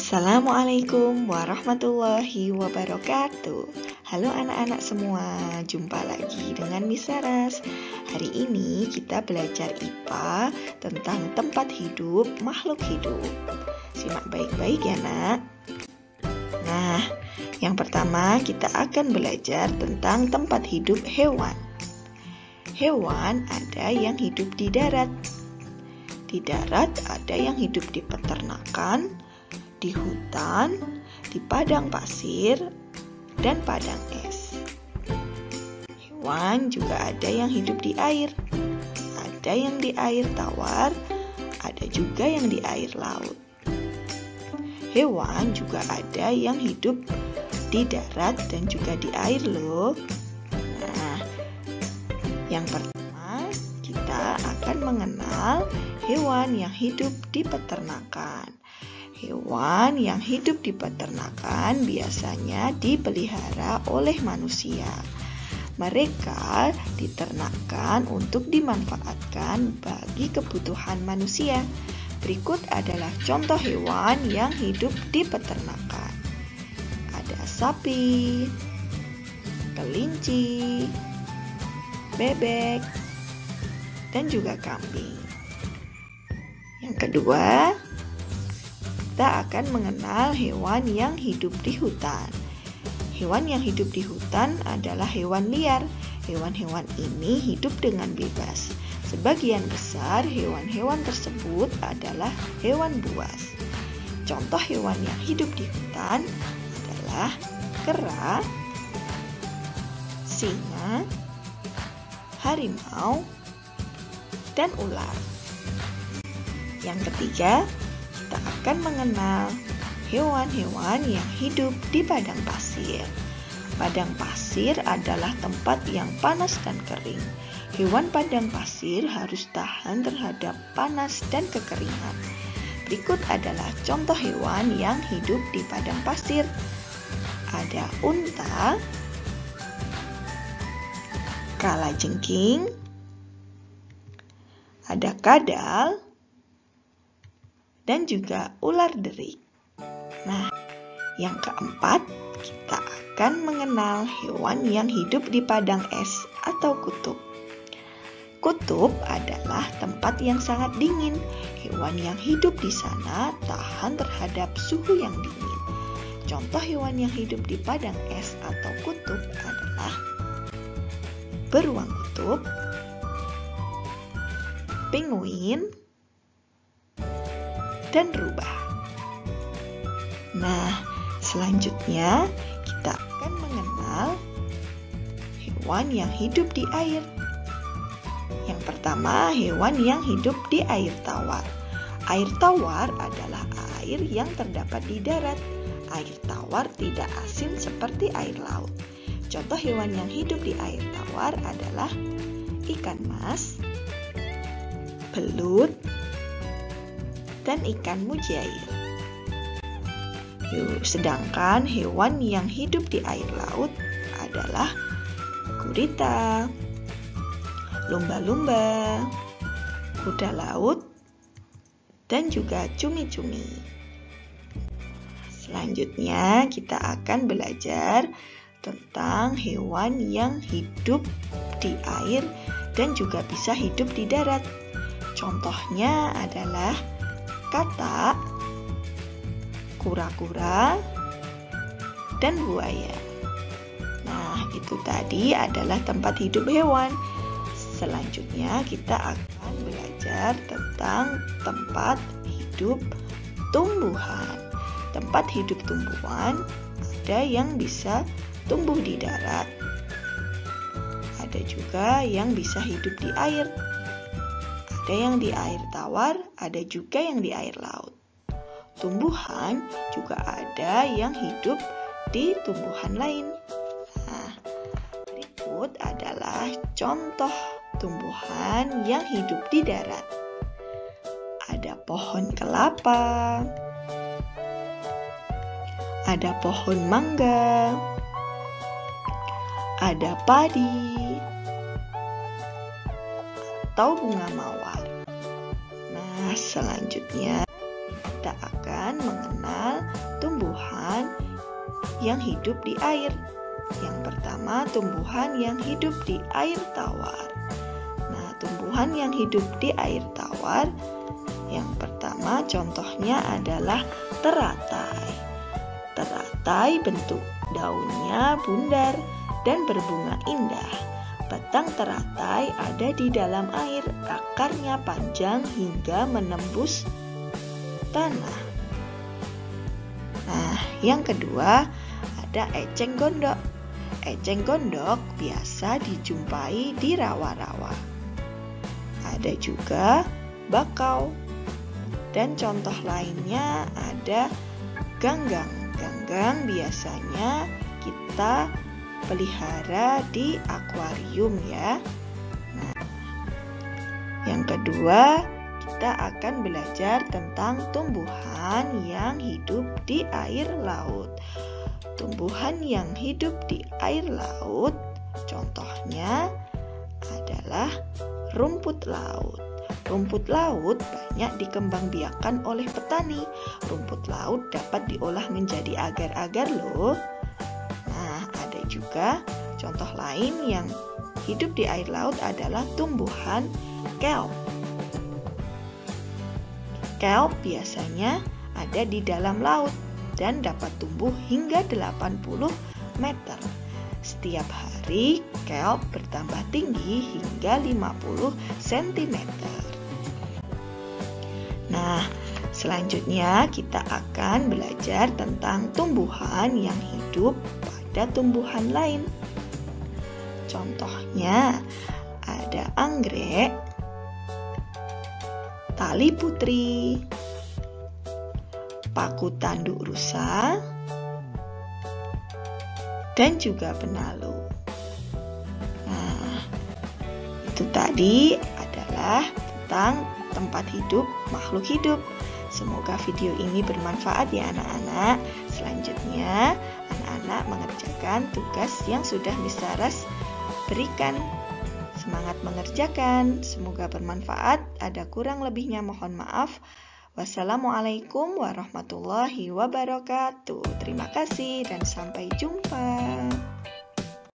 Assalamualaikum warahmatullahi wabarakatuh. Halo anak-anak semua, jumpa lagi dengan Miss Saras. Hari ini kita belajar IPA tentang tempat hidup makhluk hidup. Simak baik-baik ya nak. Nah, yang pertama kita akan belajar tentang tempat hidup hewan. Hewan ada yang hidup di darat. Di darat ada yang hidup di peternakan, di hutan, di padang pasir, dan padang es. Hewan juga ada yang hidup di air. Ada yang di air tawar, ada juga yang di air laut. Hewan juga ada yang hidup di darat dan juga di air loh. Nah, yang pertama kita akan mengenal hewan yang hidup di peternakan. Hewan yang hidup di peternakan biasanya dipelihara oleh manusia. Mereka diternakkan untuk dimanfaatkan bagi kebutuhan manusia. Berikut adalah contoh hewan yang hidup di peternakan. Ada sapi, kelinci, bebek, dan juga kambing. Yang kedua, kita akan mengenal hewan yang hidup di hutan. Hewan yang hidup di hutan adalah hewan liar. Hewan-hewan ini hidup dengan bebas. Sebagian besar hewan-hewan tersebut adalah hewan buas. Contoh hewan yang hidup di hutan adalah kera, singa, harimau, dan ular. Yang ketiga, kita akan mengenal hewan-hewan yang hidup di padang pasir. Padang pasir adalah tempat yang panas dan kering. Hewan padang pasir harus tahan terhadap panas dan kekeringan. Berikut adalah contoh hewan yang hidup di padang pasir. Ada unta, kalajengking, ada kadal, dan juga ular derik. Nah, yang keempat, kita akan mengenal hewan yang hidup di padang es atau kutub. Kutub adalah tempat yang sangat dingin. Hewan yang hidup di sana tahan terhadap suhu yang dingin. Contoh hewan yang hidup di padang es atau kutub adalah beruang kutub, penguin, dan rubah. Nah, selanjutnya kita akan mengenal hewan yang hidup di air. Yang pertama, hewan yang hidup di air tawar. Air tawar adalah air yang terdapat di darat. Air tawar tidak asin seperti air laut. Contoh hewan yang hidup di air tawar adalah ikan mas, belut, dan ikan mujair. Sedangkan hewan yang hidup di air laut adalah gurita, lumba-lumba, kuda laut, dan juga cumi-cumi. Selanjutnya kita akan belajar tentang hewan yang hidup di air dan juga bisa hidup di darat. Contohnya adalah katak, kura-kura, dan buaya. Nah, itu tadi adalah tempat hidup hewan. Selanjutnya kita akan belajar tentang tempat hidup tumbuhan. Tempat hidup tumbuhan ada yang bisa tumbuh di darat. Ada juga yang bisa hidup di air. Ada yang di air tawar, ada juga yang di air laut. Tumbuhan juga ada yang hidup di tumbuhan lain. Nah, berikut adalah contoh tumbuhan yang hidup di darat. Ada pohon kelapa, ada pohon mangga, ada padi, atau bunga mawar. Nah, selanjutnya kita akan mengenal yang hidup di air. Yang pertama, tumbuhan yang hidup di air tawar. Nah, tumbuhan yang hidup di air tawar, yang pertama contohnya adalah teratai. Teratai bentuk daunnya bundar dan berbunga indah. Batang teratai ada di dalam air, akarnya panjang hingga menembus tanah. Nah, yang kedua ada eceng gondok. Eceng gondok biasa dijumpai di rawa-rawa. Ada juga bakau. Dan contoh lainnya ada ganggang. Ganggang biasanya kita pelihara di akuarium ya. Nah, yang kedua kita akan belajar tentang tumbuhan yang hidup di air laut. Tumbuhan yang hidup di air laut contohnya adalah rumput laut. Rumput laut banyak dikembangbiakan oleh petani. Rumput laut dapat diolah menjadi agar-agar loh. Juga contoh lain yang hidup di air laut adalah tumbuhan kelp. Kelp biasanya ada di dalam laut dan dapat tumbuh hingga 80 meter. Setiap hari kelp bertambah tinggi hingga 50 cm. Nah, selanjutnya kita akan belajar tentang tumbuhan yang hidup pada tumbuhan lain. Contohnya ada anggrek, tali putri, paku tanduk rusa, dan juga benalu. Nah, itu tadi adalah tentang tempat hidup makhluk hidup. Semoga video ini bermanfaat ya anak-anak. Selanjutnya, anak-anak mengerjakan tugas yang sudah Miss Saras berikan. Semangat mengerjakan, semoga bermanfaat. Ada kurang lebihnya mohon maaf. Wassalamualaikum warahmatullahi wabarakatuh. Terima kasih dan sampai jumpa.